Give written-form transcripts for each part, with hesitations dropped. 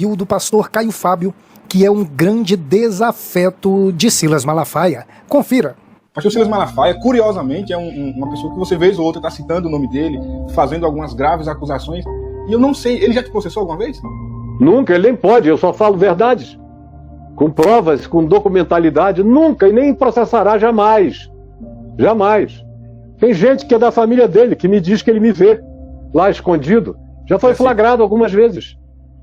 e o do pastor Caio Fábio, que é um grande desafeto de Silas Malafaia. Confira. O pastor Silas Malafaia, curiosamente, é uma pessoa que você vez ou outra está citando o nome dele, fazendo algumas graves acusações, e eu não sei, ele já te processou alguma vez? Nunca, ele nem pode, eu só falo verdades. Com provas, com documentalidade, nunca, e nem processará jamais. Jamais. Tem gente que é da família dele, que me diz que ele me vê lá escondido. Já foi flagrado algumas vezes.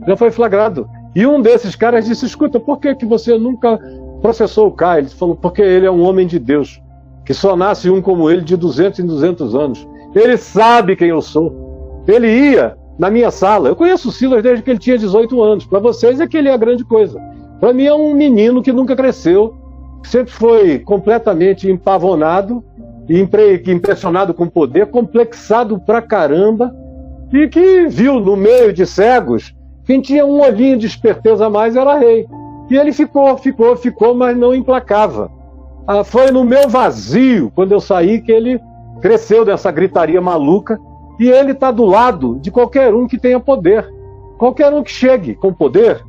Já foi flagrado. E um desses caras disse, escuta, por que você nunca processou o Caio? Ele falou, porque ele é um homem de Deus, que só nasce um como ele de 200 em 200 anos. Ele sabe quem eu sou. Ele ia na minha sala. Eu conheço o Silas desde que ele tinha 18 anos. Para vocês é que ele é a grande coisa. Para mim é um menino que nunca cresceu, que sempre foi completamente empavonado, impressionado com poder, complexado pra caramba, e que viu no meio de cegos, quem tinha um olhinho de esperteza a mais era rei. E ele ficou, mas não emplacava. Foi no meu vazio, quando eu saí, que ele cresceu dessa gritaria maluca, e ele está do lado de qualquer um que tenha poder. Qualquer um que chegue com poder,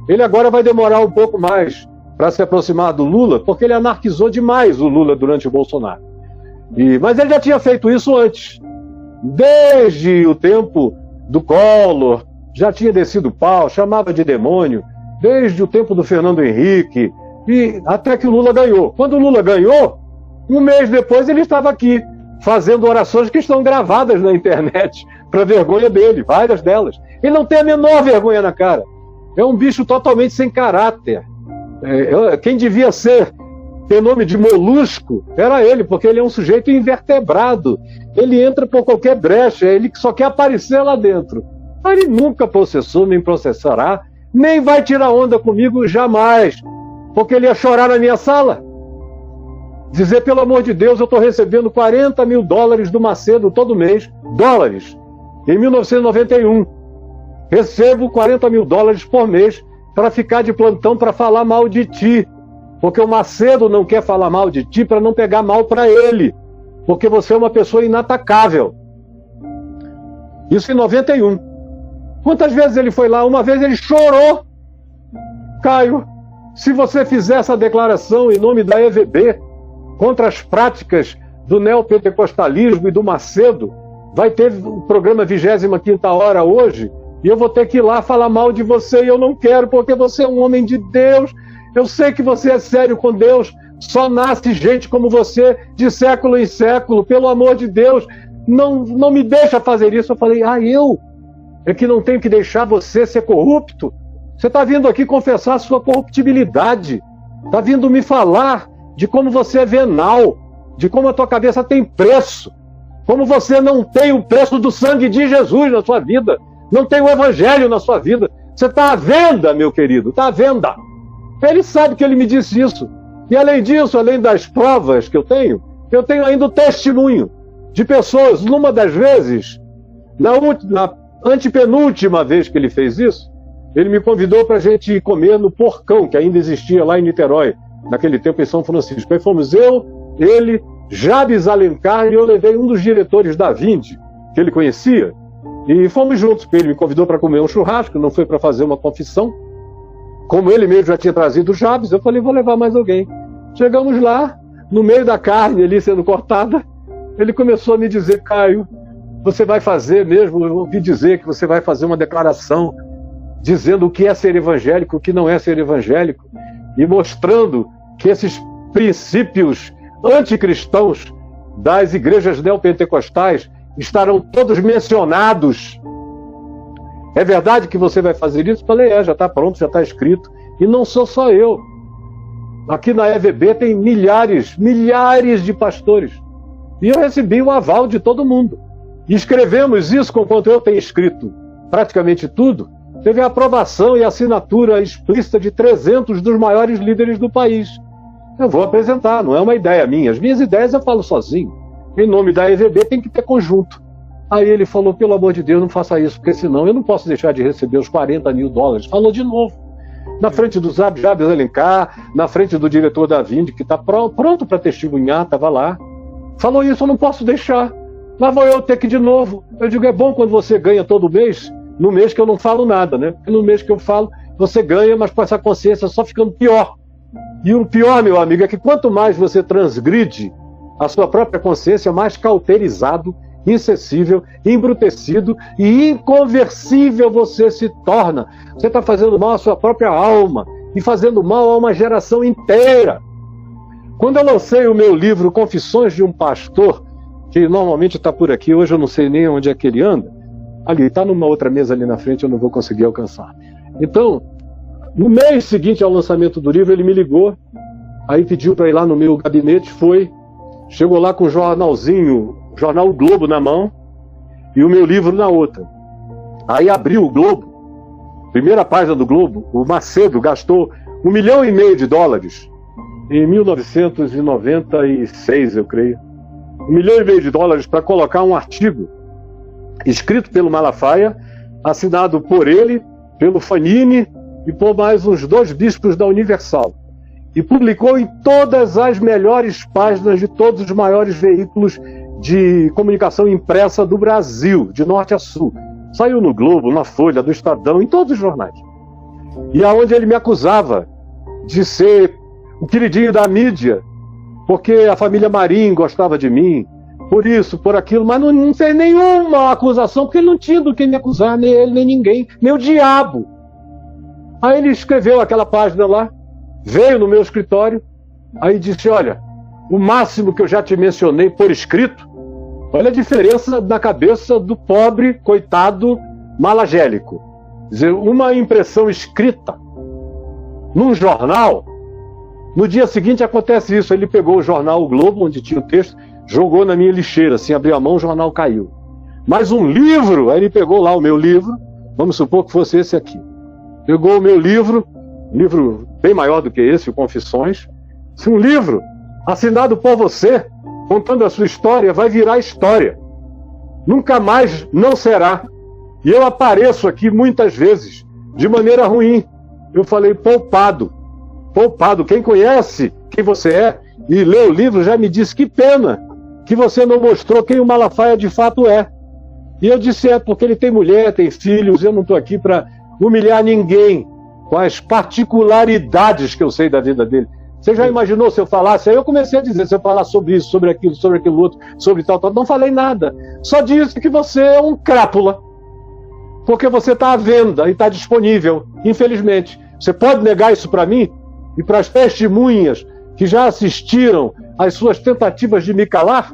ele agora vai demorar um pouco mais para se aproximar do Lula, porque ele anarquizou demais o Lula durante o Bolsonaro. Mas ele já tinha feito isso antes. Desde o tempo do Collor, já tinha descido o pau, chamava de demônio, desde o tempo do Fernando Henrique, e até que o Lula ganhou. Quando o Lula ganhou, um mês depois ele estava aqui, fazendo orações que estão gravadas na internet, para vergonha dele, várias delas. Ele não tem a menor vergonha na cara. É um bicho totalmente sem caráter. Quem devia ter nome de molusco era ele, porque ele é um sujeito invertebrado. Ele entra por qualquer brecha, ele só quer aparecer lá dentro. Mas ele nunca processou, nem processará, nem vai tirar onda comigo jamais, porque ele ia chorar na minha sala. Dizer, pelo amor de Deus, eu estou recebendo $40 mil do Macedo todo mês, dólares, em 1991. Recebo $40 mil por mês para ficar de plantão para falar mal de ti. Porque o Macedo não quer falar mal de ti para não pegar mal para ele. Porque você é uma pessoa inatacável. Isso em 91. Quantas vezes ele foi lá? Uma vez ele chorou. Caio, se você fizer essa declaração em nome da EVB contra as práticas do neopentecostalismo e do Macedo, vai ter o programa 25ª Hora hoje, e eu vou ter que ir lá falar mal de você, e eu não quero, porque você é um homem de Deus. Eu sei que você é sério com Deus, só nasce gente como você de século em século, pelo amor de Deus, não me deixa fazer isso. Eu falei, eu é que não tenho que deixar você ser corrupto? Você está vindo aqui confessar a sua corruptibilidade, está vindo me falar de como você é venal, de como a tua cabeça tem preço, como você não tem o preço do sangue de Jesus na sua vida, não tem o evangelho na sua vida. Você está à venda, meu querido, está à venda. Ele sabe que ele me disse isso. E além disso, além das provas que eu tenho ainda o testemunho de pessoas. Numa das vezes, na antepenúltima vez que ele fez isso, ele me convidou para a gente ir comer no Porcão, que ainda existia lá em Niterói, naquele tempo em São Francisco. Aí fomos eu, ele, Jabes Alencar, e eu levei um dos diretores da Vinde, que ele conhecia, e fomos juntos, porque ele me convidou para comer um churrasco, não foi para fazer uma confissão. Como ele mesmo já tinha trazido o Jabes, eu falei, vou levar mais alguém. Chegamos lá, no meio da carne ali sendo cortada, ele começou a me dizer, Caio, você vai fazer mesmo, eu ouvi dizer que você vai fazer uma declaração dizendo o que é ser evangélico, o que não é ser evangélico, e mostrando que esses princípios anticristãos das igrejas neopentecostais estarão todos mencionados. É verdade que você vai fazer isso? Falei, já está pronto, já está escrito. E não sou só eu. Aqui na EVB tem milhares de pastores. E eu recebi o aval de todo mundo. E escrevemos isso, conquanto eu tenho escrito praticamente tudo, teve a aprovação e assinatura explícita de 300 dos maiores líderes do país. Eu vou apresentar, não é uma ideia minha. As minhas ideias eu falo sozinho. Em nome da EVB tem que ter conjunto. Aí ele falou, pelo amor de Deus, não faça isso, porque senão eu não posso deixar de receber os $40 mil. Falou de novo. Na frente do Jabes Alencar, na frente do diretor da Vinde, que está pronto para testemunhar, estava lá. Falou isso, eu não posso deixar. Lá vou eu ter que ir de novo. Eu digo, é bom quando você ganha todo mês, no mês que eu não falo nada, né? Porque no mês que eu falo, você ganha, mas com essa consciência só ficando pior. E o pior, meu amigo, é que quanto mais você transgride a sua própria consciência, mais cauterizado, insensível, embrutecido e inconversível você se torna. Você está fazendo mal à sua própria alma e fazendo mal a uma geração inteira. Quando eu lancei o meu livro Confissões de um Pastor, que normalmente está por aqui, hoje eu não sei nem onde é que ele anda, ali, está numa outra mesa ali na frente, eu não vou conseguir alcançar. Então, no mês seguinte ao lançamento do livro, ele me ligou, aí pediu para ir lá no meu gabinete, chegou lá com o jornalzinho, o jornal O Globo na mão, e o meu livro na outra. Aí abriu o Globo, primeira página do Globo, o Macedo gastou $1,5 milhão em 1996, eu creio. $1,5 milhão para colocar um artigo escrito pelo Malafaia, assinado por ele, pelo Fanini e por mais uns 2 bispos da Universal. E publicou em todas as melhores páginas de todos os maiores veículos de comunicação impressa do Brasil, de norte a sul. Saiu no Globo, na Folha, do Estadão, em todos os jornais. E aonde ele me acusava de ser o queridinho da mídia, porque a família Marim gostava de mim, por isso, por aquilo, mas não tem nenhuma acusação, porque ele não tinha do que me acusar, nem ele, nem ninguém, nem o diabo. Aí ele escreveu aquela página lá, veio no meu escritório, aí disse, olha, o máximo que eu já te mencionei por escrito, olha a diferença na cabeça do pobre, coitado, malagélico. Quer dizer, uma impressão escrita num jornal, no dia seguinte acontece isso, ele pegou o jornal O Globo, onde tinha o texto, jogou na minha lixeira, assim, abriu a mão, o jornal caiu. Mas um livro, aí ele pegou lá o meu livro, vamos supor que fosse esse aqui. Pegou o meu livro, um livro bem maior do que esse, o Confissões, um livro assinado por você, contando a sua história, vai virar história. Nunca mais não será. E eu apareço aqui muitas vezes, de maneira ruim. Eu falei, poupado. Quem conhece quem você é e lê o livro já me disse, que pena que você não mostrou quem o Malafaia de fato é. E eu disse, porque ele tem mulher, tem filhos, eu não estou aqui para humilhar ninguém com as particularidades que eu sei da vida dele. Você já imaginou se eu falasse? Aí eu comecei a dizer, se eu falar sobre isso, sobre aquilo outro, sobre tal, não falei nada. Só disse que você é um crápula. Porque você está à venda e está disponível, infelizmente. Você pode negar isso para mim e para as testemunhas que já assistiram às suas tentativas de me calar?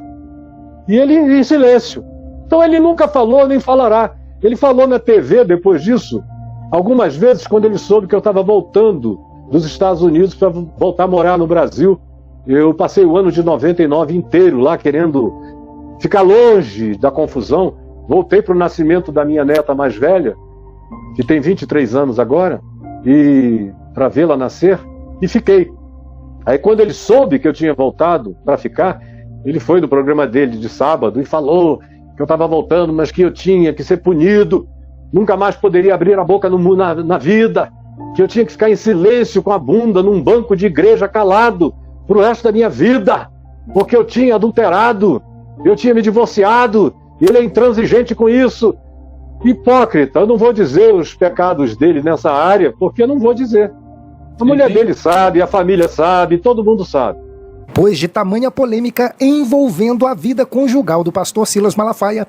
E ele em silêncio. Então ele nunca falou nem falará. Ele falou na TV depois disso, algumas vezes quando ele soube que eu estava voltando dos Estados Unidos para voltar a morar no Brasil. Eu passei o ano de 99 inteiro lá querendo ficar longe da confusão. Voltei para o nascimento da minha neta mais velha, que tem 23 anos agora, e para vê-la nascer, e fiquei. Aí quando ele soube que eu tinha voltado para ficar, ele foi no programa dele de sábado e falou que eu estava voltando, mas que eu tinha que ser punido, nunca mais poderia abrir a boca na vida, que eu tinha que ficar em silêncio com a bunda num banco de igreja calado pro resto da minha vida, porque eu tinha adulterado, eu tinha me divorciado, e ele é intransigente com isso. Hipócrita, eu não vou dizer os pecados dele nessa área, porque eu não vou dizer. A mulher dele sabe, a família sabe, todo mundo sabe. Pois de tamanha polêmica envolvendo a vida conjugal do pastor Silas Malafaia,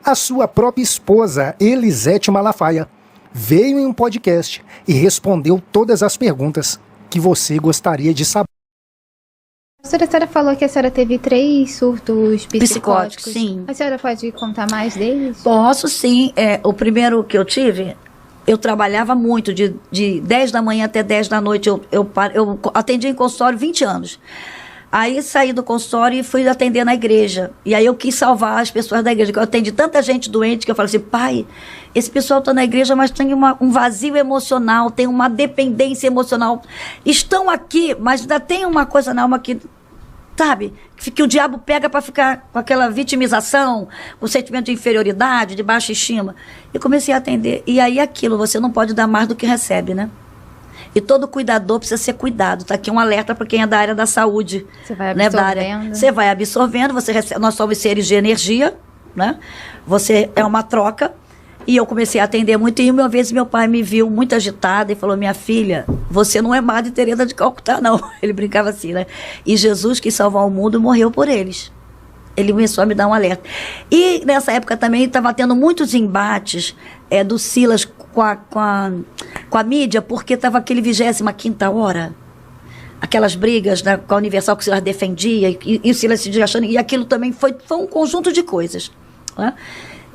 a sua própria esposa, Elisete Malafaia, veio em um podcast e respondeu todas as perguntas que você gostaria de saber. A senhora falou que a senhora teve 3 surtos psicóticos. Sim. A senhora pode contar mais deles? Posso, sim. O primeiro que eu tive, eu trabalhava muito, de 10 da manhã até 10 da noite. Eu atendi em consultório 20 anos. Aí saí do consultório e fui atender na igreja. E aí eu quis salvar as pessoas da igreja. Eu atendi tanta gente doente que eu falei assim, pai, esse pessoal está na igreja, mas tem um vazio emocional, tem uma dependência emocional. Estão aqui, mas ainda tem uma coisa na alma que, sabe, que o diabo pega para ficar com aquela vitimização, com sentimento de inferioridade, de baixa estima. E comecei a atender. E aí aquilo, você não pode dar mais do que recebe, né? E todo cuidador precisa ser cuidado. Está aqui um alerta para quem é da área da saúde. Você vai absorvendo. Você vai absorvendo, você recebe, nós somos seres de energia, né? Você é uma troca. E eu comecei a atender muito, e uma vez meu pai me viu muito agitada e falou: minha filha, você não é Madre Teresa de Calcutá, não. Ele brincava assim, né? E Jesus, que salvar o mundo, morreu por eles. Ele começou a me dar um alerta. E nessa época também estava tendo muitos embates do Silas com a mídia, porque estava aquele 25ª hora. Aquelas brigas, né, com a Universal que o Silas defendia, e o Silas se achando, e aquilo também foi um conjunto de coisas. Né?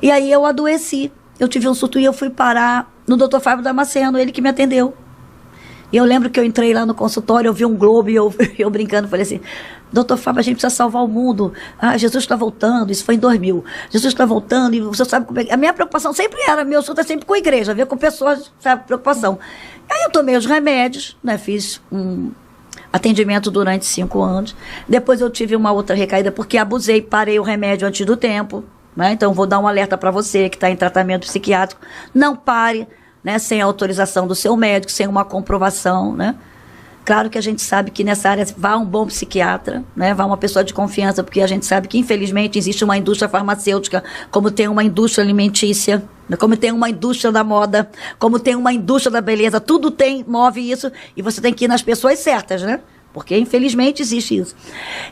E aí eu adoeci. Eu tive um surto e eu fui parar no Dr. Fábio Damasceno, ele que me atendeu. E eu lembro que eu entrei lá no consultório, eu vi um globo e eu brincando, falei assim: doutor Fábio, a gente precisa salvar o mundo. Ah, Jesus está voltando, isso foi em 2000. Jesus está voltando e você sabe como é que... A minha preocupação sempre era, meu assunto é sempre com a igreja, ver com pessoas, sabe, preocupação. Aí eu tomei os remédios, né, fiz um atendimento durante 5 anos. Depois eu tive uma outra recaída porque abusei, parei o remédio antes do tempo. Né? Então, vou dar um alerta para você que está em tratamento psiquiátrico. Não pare, né, sem a autorização do seu médico, sem uma comprovação. Né? Claro que a gente sabe que nessa área vá um bom psiquiatra, né, vá uma pessoa de confiança, porque a gente sabe que, infelizmente, existe uma indústria farmacêutica, como tem uma indústria alimentícia, como tem uma indústria da moda, como tem uma indústria da beleza. Tudo move isso, e você tem que ir nas pessoas certas, né? Porque, infelizmente, existe isso.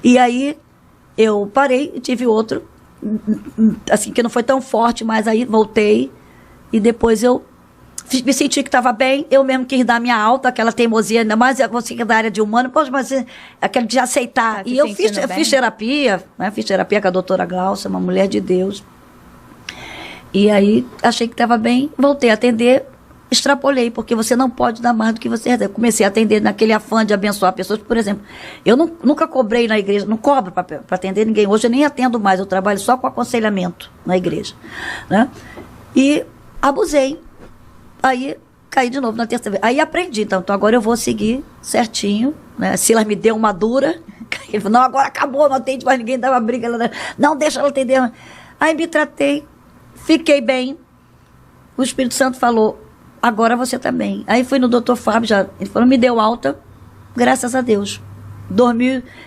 E aí, eu parei e tive outro, assim, que não foi tão forte, mas aí voltei e depois eu me senti que estava bem, eu mesmo quis dar minha alta, aquela teimosia, ainda mais você que é da área de humano, mas aquele de aceitar. E eu fiz terapia, né, fiz terapia com a doutora Glaucia, uma mulher de Deus. E aí achei que estava bem, voltei a atender, extrapolei, porque você não pode dar mais do que você recebe. Comecei a atender naquele afã de abençoar pessoas. Por exemplo, eu nunca cobrei na igreja, não cobro para atender ninguém. Hoje eu nem atendo mais, eu trabalho só com aconselhamento na igreja. Né? E abusei. Aí caí de novo na terça vez. Aí aprendi, então agora eu vou seguir certinho. Né? Silas me deu uma dura. Ele falou: não, agora acabou, não atende mais ninguém, dava briga. Não, deixa ela atender. Aí me tratei, fiquei bem. O Espírito Santo falou: agora você tá bem. Aí fui no Dr. Fábio, ele falou, me deu alta, graças a Deus.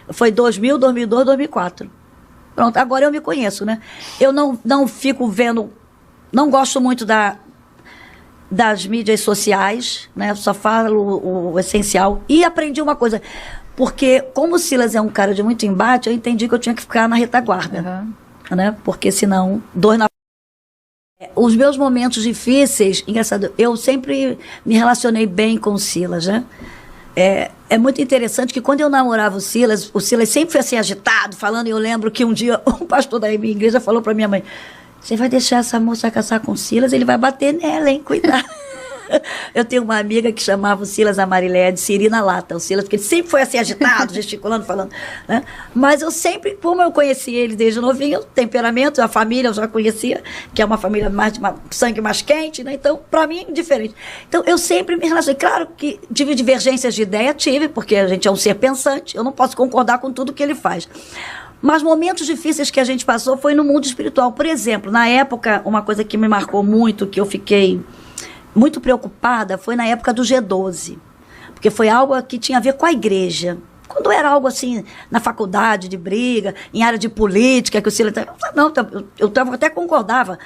Foi 2000, 2002, 2004. Pronto, agora eu me conheço, né? Eu não fico vendo, não gosto muito das mídias sociais, né? Só falo o essencial. E aprendi uma coisa, porque como o Silas é um cara de muito embate, eu entendi que eu tinha que ficar na retaguarda, né? Porque senão, dor na... Os meus momentos difíceis, engraçado, eu sempre me relacionei bem com o Silas, né? É muito interessante que quando eu namorava o Silas sempre foi assim agitado, falando, e eu lembro que um dia um pastor da minha igreja falou para minha mãe: você vai deixar essa moça casar com o Silas, ele vai bater nela, hein? Cuidado. Eu tenho uma amiga que chamava o Silas Amarilé de Siri na lata, o Silas, porque ele sempre foi assim agitado, gesticulando, falando, né? Mas eu sempre, como eu conheci ele desde novinho, o temperamento, a família eu já conhecia, que é uma família mais de sangue mais quente, né? Então, para mim, diferente. Então, eu sempre me relacionei. Claro que tive divergências de ideia, porque a gente é um ser pensante, eu não posso concordar com tudo que ele faz. Mas momentos difíceis que a gente passou foi no mundo espiritual. Por exemplo, na época, uma coisa que me marcou muito, que eu fiquei muito preocupada, foi na época do G12. Porque foi algo que tinha a ver com a igreja. Quando era algo assim, na faculdade, de briga, em área de política, que o Silas... Não, eu até concordava.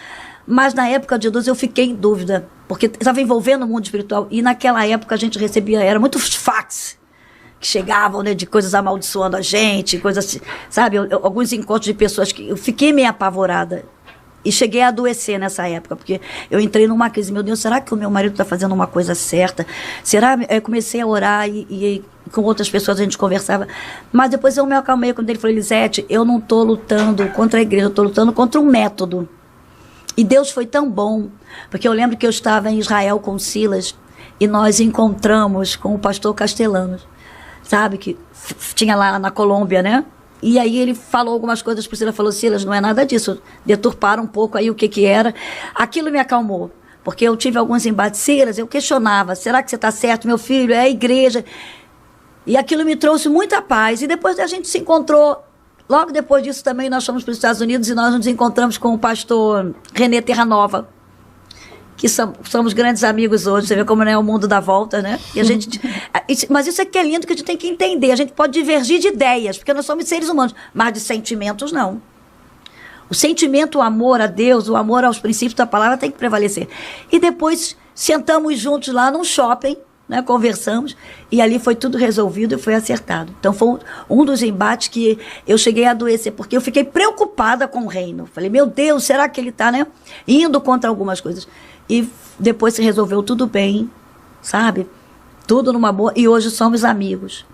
Mas na época do G12 eu fiquei em dúvida, porque estava envolvendo o mundo espiritual. E naquela época a gente recebia, era muitos fax que chegavam, né, de coisas amaldiçoando a gente, coisas assim, sabe? Alguns encontros de pessoas que eu fiquei meio apavorada. E cheguei a adoecer nessa época, porque eu entrei numa crise. Meu Deus, será que o meu marido está fazendo uma coisa certa? Será? Eu comecei a orar e com outras pessoas a gente conversava. Mas depois eu me acalmei quando ele falou: Elisete, eu não estou lutando contra a igreja, eu estou lutando contra um método. E Deus foi tão bom, porque eu lembro que eu estava em Israel com Silas e nós encontramos com o pastor Castellanos, sabe, que tinha lá na Colômbia, né? E aí ele falou algumas coisas para o Silas, falou: Silas, não é nada disso, deturparam um pouco aí o que era. Aquilo me acalmou, porque eu tive alguns embates. Silas, eu questionava: será que você está certo, meu filho? É a igreja. E aquilo me trouxe muita paz. E depois a gente se encontrou, logo depois disso também nós fomos para os Estados Unidos e nós nos encontramos com o pastor René Terranova, que somos grandes amigos hoje. Você vê como não é o mundo dá volta, né? E a gente, mas isso é que é lindo, que a gente tem que entender. A gente pode divergir de ideias, porque nós somos seres humanos, mas de sentimentos, não. O sentimento, o amor a Deus, o amor aos princípios da palavra tem que prevalecer. E depois sentamos juntos lá num shopping, né, conversamos, e ali foi tudo resolvido e foi acertado. Então foi um dos embates que eu cheguei a adoecer, porque eu fiquei preocupada com o reino. Falei, meu Deus, será que ele está, né, indo contra algumas coisas? E depois se resolveu tudo bem, sabe? Tudo numa boa, e hoje somos amigos.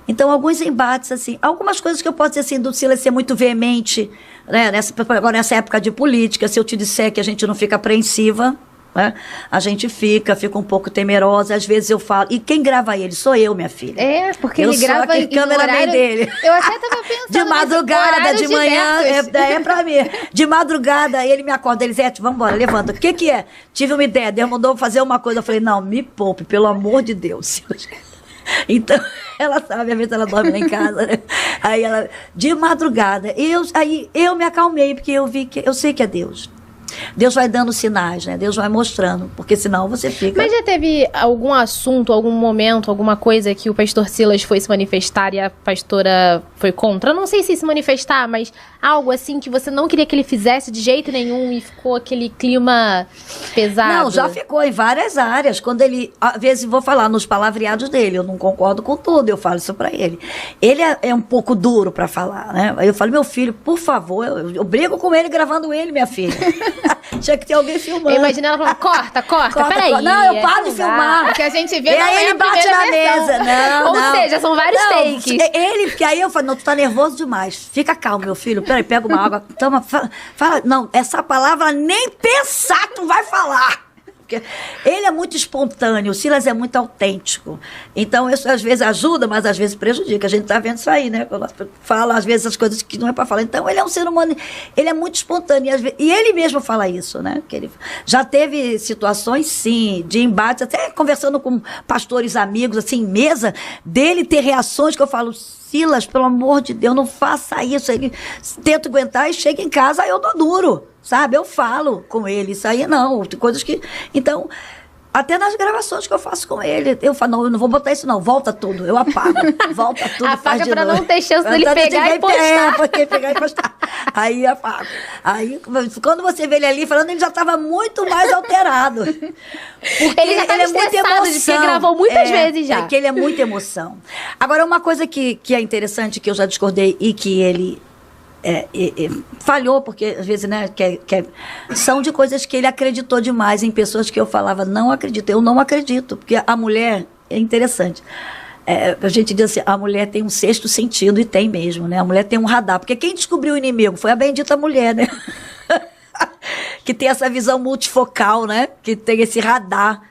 Então, alguns embates, assim, algumas coisas que eu posso dizer assim, do Silas ser muito veemente, né, agora nessa época de política, se eu te disser que a gente não fica apreensiva, né, a gente fica um pouco temerosa, às vezes eu falo, e quem grava ele? Sou eu, minha filha. É, porque eu ele grava sou a câmera dele. Eu até tava pensando de madrugada, de manhã, é pra mim. De madrugada, ele me acorda, ele diz, vamos embora, levanta. O que é? Tive uma ideia, Deus mandou fazer uma coisa. Eu falei, não, me poupe, pelo amor de Deus. Então, ela sabe, às vezes ela dorme lá em casa, né? Aí ela, de madrugada, aí eu me acalmei, porque eu vi que, eu sei que é Deus. Deus vai dando sinais, né? Deus vai mostrando, porque senão você fica... Mas já teve algum assunto, algum momento, alguma coisa que o pastor Silas foi se manifestar e a pastora foi contra? Eu não sei se manifestar, mas algo assim que você não queria que ele fizesse de jeito nenhum e ficou aquele clima pesado? Não, já ficou em várias áreas. Quando ele, às vezes, vou falar nos palavreados dele, eu não concordo com tudo, eu falo isso pra ele. Ele é um pouco duro pra falar, né? Aí eu falo, meu filho, por favor, eu brigo com ele gravando ele, minha filha. Tinha que ter alguém filmando. Eu imagino ela falando, corta, peraí. Não, eu paro de filmar. O que a gente vê E não aí é ele a bate primeira na versão. mesa. Não, Ou seja, são vários takes. Ele, porque aí eu falo, não, tu tá nervoso demais. Fica calmo, meu filho. Peraí, pega uma água, toma, fala. Não, essa palavra nem pensar tu vai falar. Porque ele é muito espontâneo, o Silas é muito autêntico. Então, isso às vezes ajuda, mas às vezes prejudica. A gente está vendo isso aí, né? Quando fala, às vezes, as coisas que não é para falar. Então, ele é um ser humano, ele é muito espontâneo. E ele mesmo fala isso, né? Que ele já teve situações, sim, de embate, até conversando com pastores amigos, assim, em mesa, dele ter reações que eu falo, Silas, pelo amor de Deus, não faça isso. Ele tenta aguentar e chega em casa, aí eu dou duro. Sabe, eu falo com ele, isso aí não, tem coisas que... Então, até nas gravações que eu faço com ele, eu falo, não, eu não vou botar isso não, volta tudo, eu apago, volta tudo, apaga faz pra de novo. não ter chance dele pegar e postar. Porque pegar e postar. Aí apago. Aí, quando você vê ele ali falando, ele já estava muito mais alterado. Porque ele já estava é muita estressado, emoção. de que gravou muitas vezes já. É que ele é muita emoção. Agora, uma coisa que é interessante, que eu já discordei e que ele... falhou, porque às vezes, né, são de coisas que ele acreditou demais em pessoas que eu falava, não acredito, eu não acredito, porque a mulher é interessante. A gente diz assim, a mulher tem um sexto sentido, e tem mesmo, né? A mulher tem um radar, porque quem descobriu o inimigo foi a bendita mulher, né? Que tem essa visão multifocal, né? Que tem esse radar.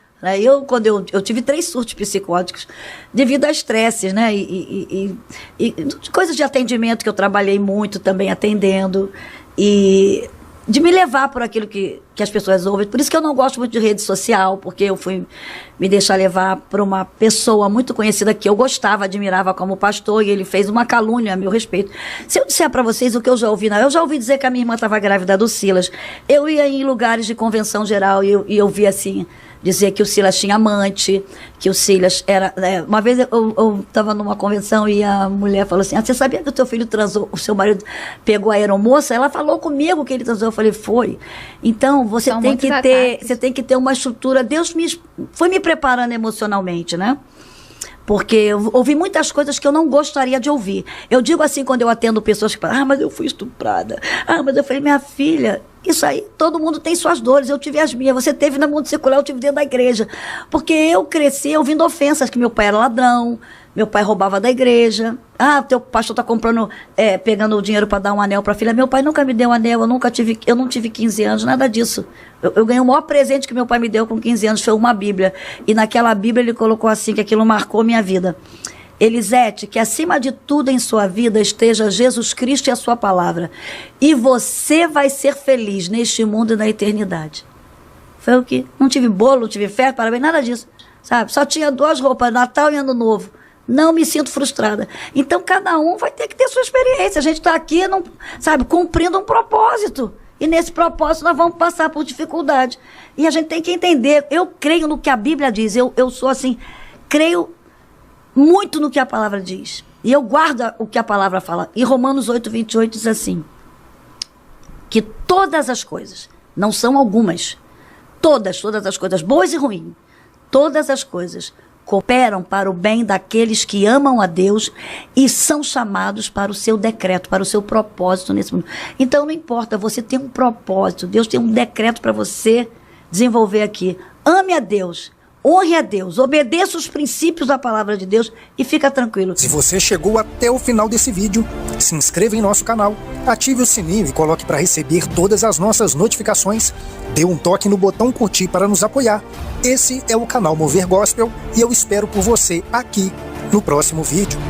Quando eu tive 3 surtos psicóticos devido a estresses, né? E coisas de atendimento que eu trabalhei muito também atendendo. E de me levar por aquilo que as pessoas ouvem. Por isso que eu não gosto muito de rede social, porque eu fui me deixar levar por uma pessoa muito conhecida que eu gostava, admirava como pastor, e ele fez uma calúnia a meu respeito. Se eu disser para vocês o que eu já ouvi, eu já ouvi dizer que a minha irmã estava grávida do Silas. Eu ia em lugares de convenção geral e eu via assim... dizer que o Silas tinha amante, que o Silas era... uma vez eu estava numa convenção e a mulher falou assim, você sabia que o teu filho transou, o seu marido pegou a aeromoça? Ela falou comigo que ele transou. Eu falei, foi. Então, você tem que ter uma estrutura. Deus foi me preparando emocionalmente, né? Porque eu ouvi muitas coisas que eu não gostaria de ouvir. Eu digo assim, quando eu atendo pessoas que falam, mas eu fui estuprada. Mas eu falei, minha filha, isso aí, todo mundo tem suas dores, eu tive as minhas. Você teve no mundo secular, eu tive dentro da igreja. Porque eu cresci ouvindo ofensas, que meu pai era ladrão, meu pai roubava da igreja. Teu pastor está comprando, pegando o dinheiro para dar um anel para a filha. Meu pai nunca me deu um anel, eu não tive 15 anos, nada disso. Eu ganhei o maior presente que meu pai me deu com 15 anos, foi uma Bíblia. E naquela Bíblia ele colocou assim, que aquilo marcou minha vida. Elisete, que acima de tudo em sua vida esteja Jesus Cristo e a sua palavra. E você vai ser feliz neste mundo e na eternidade. Foi o que? Não tive bolo, não tive festa, parabéns, nada disso. Sabe? Só tinha 2 roupas, Natal e Ano Novo. Não me sinto frustrada. Então, cada um vai ter que ter sua experiência. A gente está aqui, cumprindo um propósito. E nesse propósito nós vamos passar por dificuldade. E a gente tem que entender. Eu creio no que a Bíblia diz. Eu sou assim, creio muito no que a palavra diz. E eu guardo o que a palavra fala. E Romanos 8:28 diz assim, que todas as coisas, não são algumas, todas as coisas, boas e ruins, todas as coisas cooperam para o bem daqueles que amam a Deus e são chamados para o seu decreto, para o seu propósito nesse mundo. Então não importa, você tem um propósito, Deus tem um decreto para você desenvolver aqui. Ame a Deus, honre a Deus, obedeça os princípios da palavra de Deus e fica tranquilo. Se você chegou até o final desse vídeo, se inscreva em nosso canal, ative o sininho e coloque para receber todas as nossas notificações. Dê um toque no botão curtir para nos apoiar. Esse é o canal Mover Gospel e eu espero por você aqui no próximo vídeo.